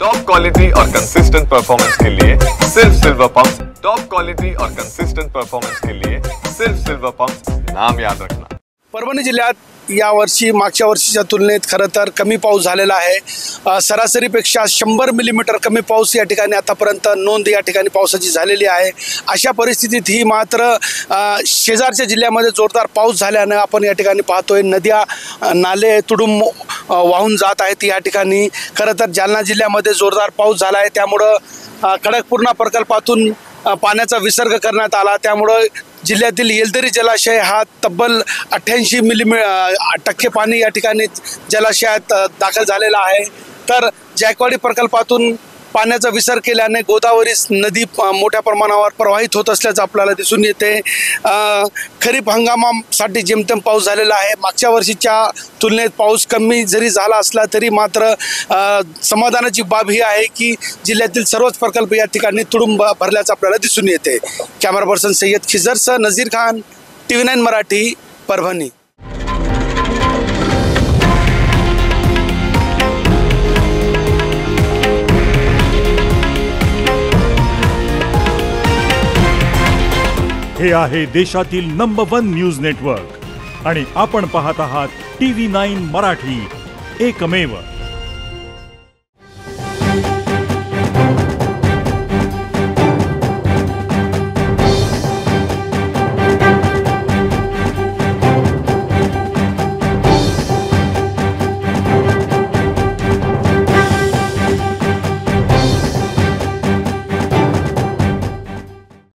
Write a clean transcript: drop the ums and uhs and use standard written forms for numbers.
Top quality और consistent performance के लिए सिर्फ सिल्वर पंप। टॉप क्वालिटी और कंसिस्टेंट परफॉर्मेंस के लिए सिर्फ सिल्वर पंप, नाम याद रखना। परभणी जिल्ह्यात यावर्षी मागच्या वर्षीच्या तुलनेत खरं तर कमी पाऊस झालेला आहे। सरासरीपेक्षा 100 मिलीमीटर कमी पाऊस या ठिकाणी आतापर्यंत नोंद या ठिकाणी पावसाची झालेली आहे। अशा परिस्थितीत ही मात्र शेजारच्या जिल्ह्यामध्ये जोरदार पाऊस झाल्याने आपण या ठिकाणी पाहतोय नद्या नाले तुडुंब वाहून जात आहेत। या ठिकाणी खरं तर जालना जिल्ह्यामध्ये जोरदार पाऊस झाला आहे, त्यामुळं खडकपूर्णा प्रकल्पातून पाण्याचा विसर्ग करण्यात आला। त्यामुळे जिल्ह्यातील येलदरी जलाशय हा तब्बल 88% पाणी या ठिकाणी जलाशयात दाखल झालेला आहे। तर जायकवाडी प्रकल्पातून पाण्याचा विसर्ग केल्याने गोदावरी नदी मोठ्या प्रमाणावर प्रवाहित होत असल्याचं आपल्याला दिसून येते। खरीप हंगामासाठी जेमतेम पाऊस झालेला आहे। मागच्या वर्षीच्या तुलनेत पाऊस कमी जरी झाला असला तरी मात्र समाधानाची बाब ही आहे की जिल्ह्यातील सर्वच प्रकल्प या ठिकाणी तुडुंब भरल्याचं आपल्याला दिसून येते। कॅमेरा पर्सन सय्यद खिजरसह नजीर खान, TV9 मराठी, परभणी। हे आहे देशातील नंबर 1 न्यूज नेटवर्क आणि आपण पाहत आहात TV9 मराठी, एकमेव।